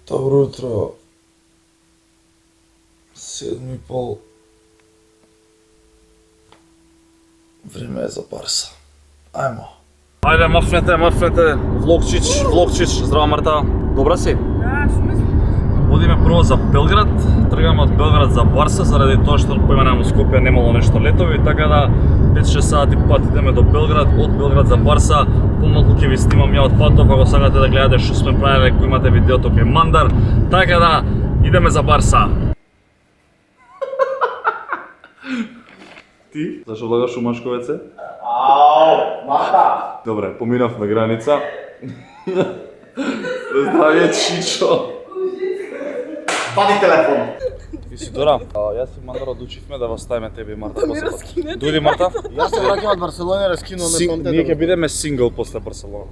Добро утро. 7:30. Време е за Барса. Ајмо. Ајде, мафнете, влогчич, здрава Марта, добра си? Да, што мислиш? Одиме прво за Белград, тргаме од Белград за Барса, заради тоа што поименам Скопје немало нешто летови, така да 5-6 сати пат идеме до Белград, од Белград за Барса, помалку ќе ви снимам ја од патот, ако сакате да гледате што сме правеле, ако имате видеото кај Мандар, така да идеме за Барса. Ти? Зашо влагаш у Машковеце? Ау, Марта! Добре, поминавме граница. Здравје, Чичо! Вади телефон! Исидора, јас и Мандар одлучивме да оставиме тебе и Марта Да ми посебно. раскинете. Дојди Марта. Јас се враќам од Барселона, раскинуваме контент. Ние ќе бидеме сингл после Барселона.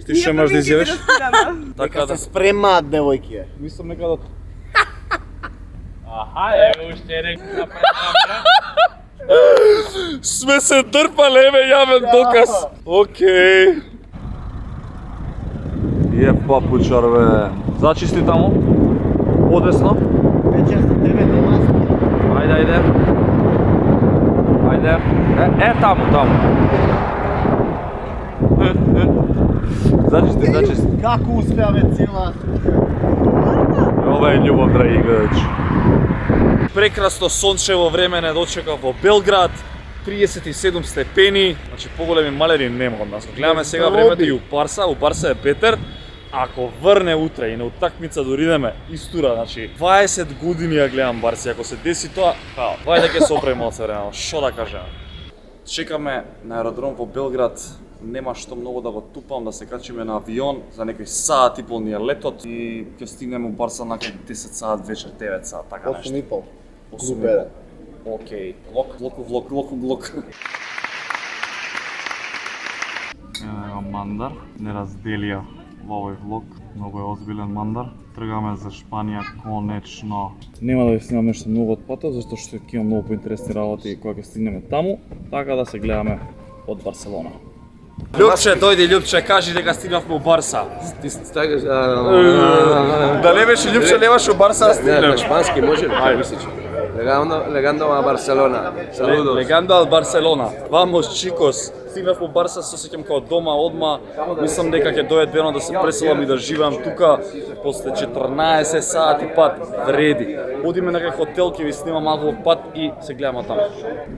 Ти што можеш да изјавиш? Така Нека да. се спремаат девојки. Мислам нека да сме се дрпале, еве јавен доказ. Океј. Папучар, бе. Зачисти таму. Одесно. Вечер за тебе домаски. Ајде. Таму. Зачисти. Како успеаве цела? Ова е љубов, драги гледачи. Прекрасно сончево време не дочека во Белград. 37 степени, значи поголеми малери нема од нас. Гледаме сега времето и у Барса е Петер. Ако врне утре и на утакмица доридеме истура, значи 20 години ја гледам Барса, ако се деси тоа, вајде ќе се опреме малце време, шо да кажеме. Чекаме на аеродром во Белград, нема што многу да го тупам, да се качиме на авион, за некој саат и пол ни е летот и ќе стигнеме у Барса на 10 саат вечер, 9 саат, така нешто. 8:30. 8:30. Океј, влог. Ево Мандар, не разделија во овој влог, многу е озбилен Мандар. Тргаме за Шпанија конечно. Нема да ви снимам нешто многу од патот, зашто што ќе имам многу поинтересни работи кога ќе стигнеме таму, така да се гледаме од Барселона. Љупче, дојди Љупче, кажи дека стигнавме у Барса. Ти стагаш Да не беше Љупче, немаш у Барса да на стигнеме. шпански може ли? Ајде мислиш. Легando a Barcelona. Saludos. Леганда од Барселона. Vamos chicos. Стигнав во Барса, се осеќам како дома одма. Мислам дека ќе дојде денот да се преселам и да живеам тука после 14 сати пат вреди. Одиме на некој хотел, ќе ви снимам малку пат и се гледаме таму.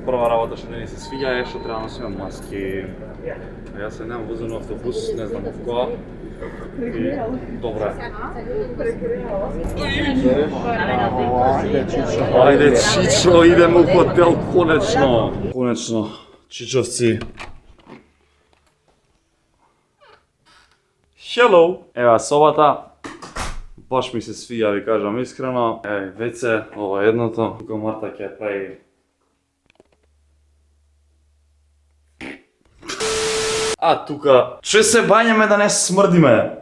Прва работа што не ни се свиѓа е што треба да носиме маски. Јас се немам возен автобус, не знам од која. И добре. Ајде Чичо, идеме у хотел конечно. Конечно, Чичовци. Hello! Ева собата. Баш ми се свија, ви кажам искрено. Веце, ова е едното. Тука Марта ќе прави. Тука ќе се бањаме да не смрдиме.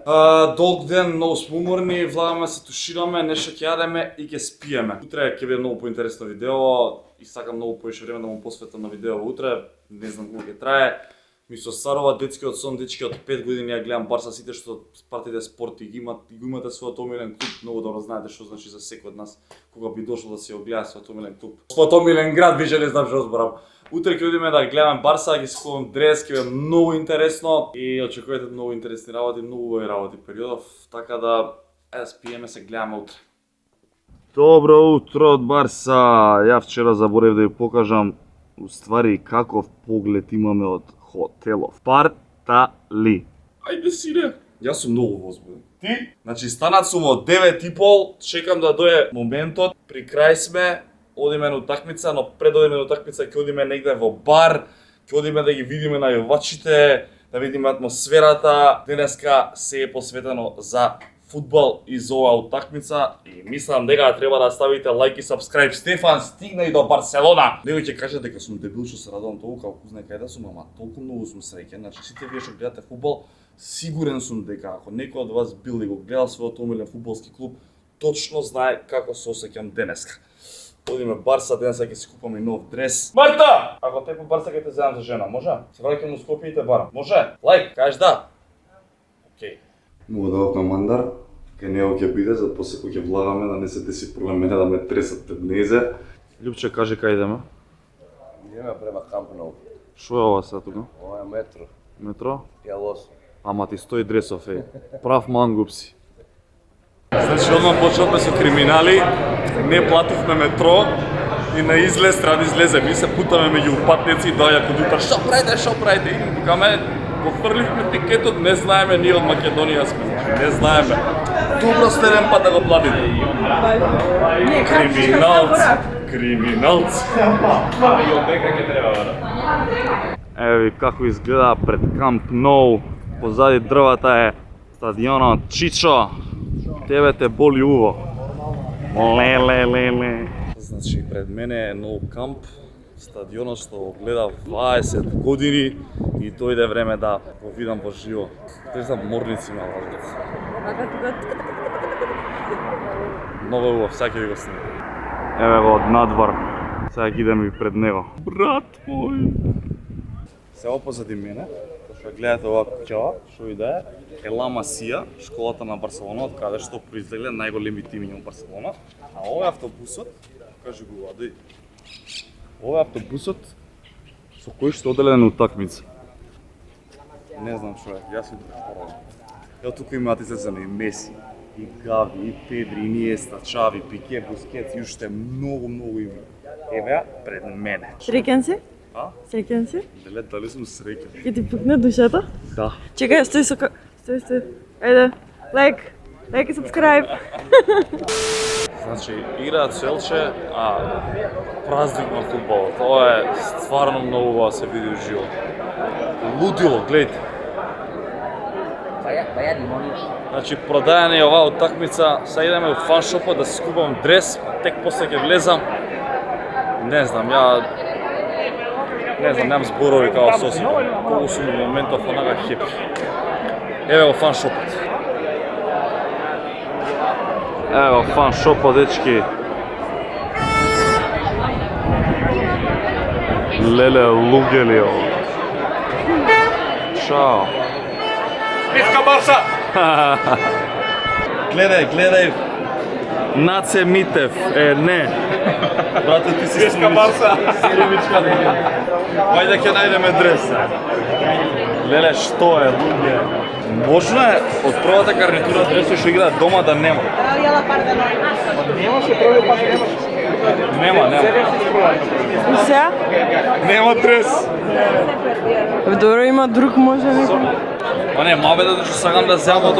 Долг ден, многу сме уморни, влагаме се тушираме, нешто ќе јадеме и ќе спиеме. Утре ќе биде многу поинтересно видео и сакам многу повеќе време да му посветам на видео утре. Не знам колку ќе трае. Ми се старува детскиот сон, дечки од 5 години ја гледам Барса, сите што пратите спорт и го имате својот омилен клуб, многу добро знаете што значи за секој од нас кога би дошло да се огледа својот омилен клуб. Својот омилен град, више не знам што зборам. Утре ќе одиме да гледаме Барса, ќе си купам дрес, ќе биде многу интересно и очекувате многу интересни работи, многу убави работи периодов, така да спиеме се гледаме утре. Добро утро од Барса. Ја вчера заборев да ви покажам уствари каков поглед имаме од хотелов. Партали. Ајде сине. Јас сум многу возбуден. Ти? Значи станат сум од 9:30, чекам да дојде моментот, при крај сме, одиме на утакмица, но пред да одиме на утакмица ќе одиме негде во бар, ќе одиме да ги видиме најувачите, да видиме атмосферата. Денеска се е посветено за фудбал и за оваа утакмица и мислам дека треба да ставите лайк и сабскрајб. Стефан стигна и до Барселона. Некој ќе каже дека сум дебил што се радувам толку, како знае кај да сум, ама толку многу сум среќен. Значи сите вие што гледате фудбал, сигурен сум дека ако некој од вас бил и го гледал својот омилен фудбалски клуб, точно знае како се осеќам денеска. Одиме Барса, денеска ќе си купам и нов дрес. Марта! Ако те по Барса ќе те земам за жена, може? Се враќам у Скопје и те барам. Може? Лайк, кажеш да. Океј. Мога да опнам Мандар. Кај него ќе биде, за после кој ќе влагаме да не се деси проблем мене да ме тресат теднезе. Лјупче, кажи кај идеме? Ideme prema Camp Nou. Шо е ова сега тука? Ovo je metro. Метро? Jaloso. Ама ти стои дресов, Прав мангуп си. Значи, одмah почнавме со криминали, не плативме метро и на излез треба да излеземе. И се путаме меѓу патници и доаѓа код утре. Што правите? И викаме, го фрливме тикетот, не знаеме, ние од Македонија сме. Не знаеме. Добро сте еден пат да го платите. Криминалци. Еве ви како изгледа пред Камп Ноу. Позади дрвата е стадионот Чичо. Тебе те боли уво. Ле. Значи пред мене е Ноу Камп, стадионот што го гледав 20 години и дојде време да го видам во живо. Трезам морници ме лажат. Много убав, сега ќе ви го снимам. Еве го од надвор. Сега ќе идем и пред него. Брат мој. Сега позади мене, што гледате оваа куќава, што иде е Ла Масија, школата на Барселона, од каде што произлегле најголеми тимиња во Барселона. А овој автобусот, кажи го Ади. Овој автобусот со кој што оделен утакмица. Не знам човек, јас ви препорам. Ево тука имате излезено и Меси, и Гави, и Педри, и Иниеста, Чави, Пике, Бускетс и уште многу име. Еве ја пред мене. Среќен си? А? Среќен си? Дали сум среќен? Ќе ти пукне душата? Да. Чекај, стои со... Стои. Ајде, лайк и subscribe. Значи, играат Челче, а празник на фудбалот. Тоа е стварно многу убаво се види уживо. Лудило, гледайте. Значи, продајана е оваа утакмица. Сега идеме во фаншопот да си купам дрес, тек после ќе влезам. Не знам, немам зборови како соси. Колку сум во моментов онака хепи. Еве го фаншопот. Еве го фаншопот, дечки. Леле, луѓе ово. Чао. Viska Barsa! Гледај. Наце Митев, не. Брате, ти си Viska Barsa! струмичка да ги. Ајде ќе најдеме дрес. Леле, што е, луѓе? Можно е од првата гарнитура дресот што играат дома да нема. Нема. И сега? Нема дрес. Добро, има друг може некој. Ма не, мабе што сакам да земам од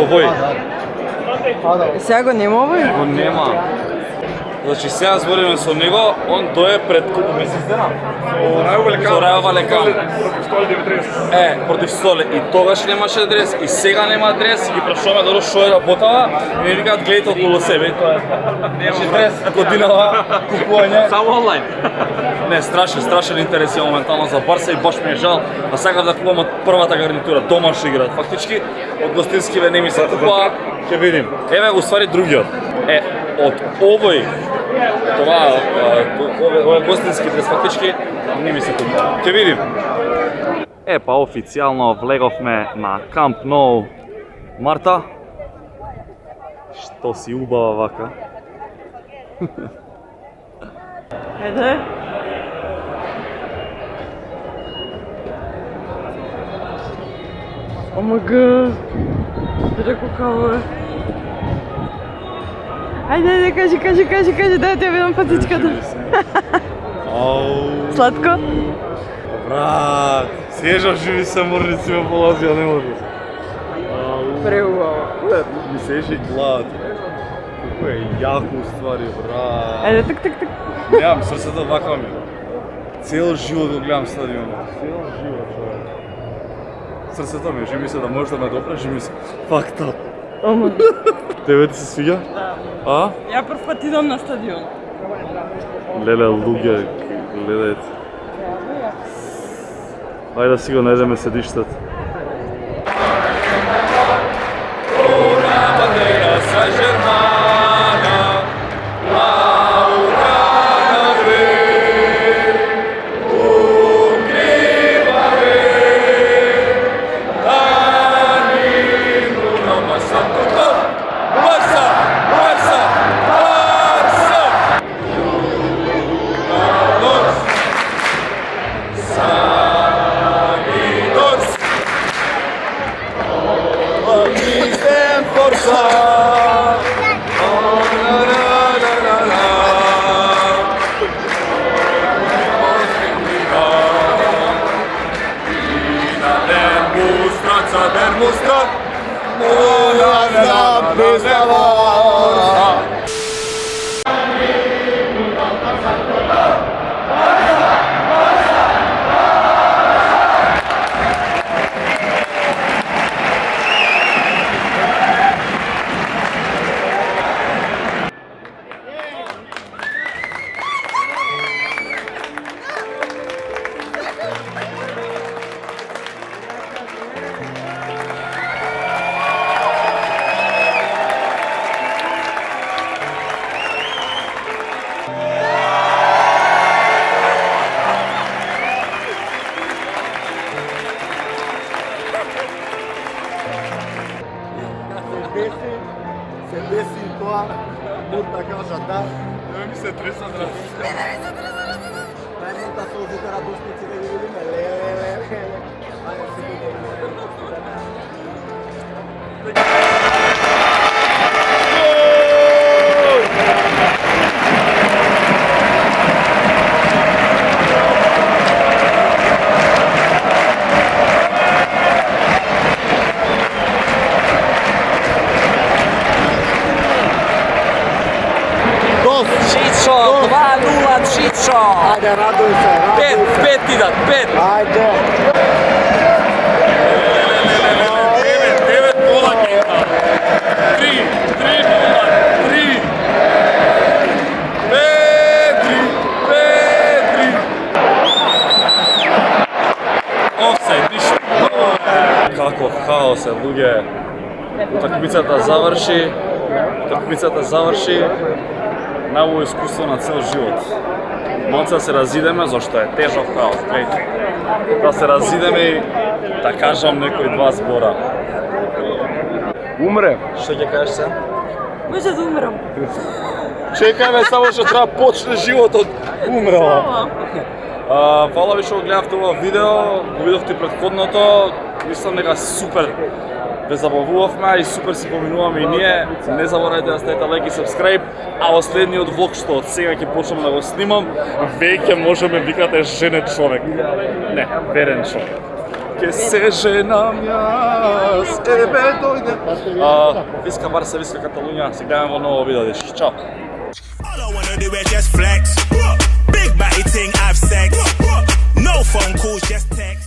овој. И сега го нема овој? Го нема. Значи сега збориме со него, он дое пред колку месец дена? Со Рајо Валекан. Против Столе. И тогаш немаше адрес, и сега нема адрес, ги прашуваме дали што е работава, и ми викаат гледайте околу себе, и тоа е. Немаше адрес, годинава, купување. Само онлайн. Не, страшен интерес е моментално за Барса и баш ми е жал, а сакав да купам од првата гарнитура, дома што играат. Фактички, од гостинскиве не ми се купува, ќе видим. Еве го ствари другиот. Од овој, овој гостински дрес фактички не ми се купува. Ќе видим. Па официјално влеговме на Камп Ноу. Марта, што си убава вака? Ајде. ОМГ. Реко као е. Ајде, кажи, дай те видам патичката. Сладко? Брат, свежо живи се морници ме полазија, не може. Преубаво. Ми се еше глад. Колко е јако уствари, брат. Ајде, так. Немам, срцето вака ми. Цел живот го гледам стадионот. Цел живот, човек. Срцето ми, жи ми се да можеш да ме допреш, жи ми се. Fucked up. Ама. Тебе ти се свиѓа? А? Ја прв пат идам на стадион. Леле, луѓе, гледајте. Ајде да си го најдеме седиштата. Se desi тоа, multa kao žandar. Ne mi se tresa zraz. Daj multa solzite radosnici da vidimo. Le. Ajde se Čičo, 2-0 Čičo! Ajde, raduj se, raduj se. 5 ti dat, 5! Ajde. 9 pola kenta. 3 pola, 3. Pedri. Offside, ništa. Kako haos je, luge. Utakmicата заврши. Ново искуство на цел живот. Малце се разидеме, зашто е тежок хаос, гледайте. Да се разидеме и да кажам некои два збора. Умре. Што ќе кажеш се? Може да умрам. Чекаме само што треба почне животот. Умрела. Фала ви што го гледавте ова видео, го видовте предходното. Мислам дека супер ве забавувавме и супер си поминуваме и ние. Не заборавајте да ставите лайк и subscribe, а во следниот влог што од сега ќе почнам да го снимам, веќе можеме викате женет човек. Не, верен човек. Ке се женам јас, ебе дојде. Виска Барса, виска Каталунја, се гледаме во ново видео, деши. Чао. All I wanna do is just flex. Big body ting, have sex. No phone calls, just text.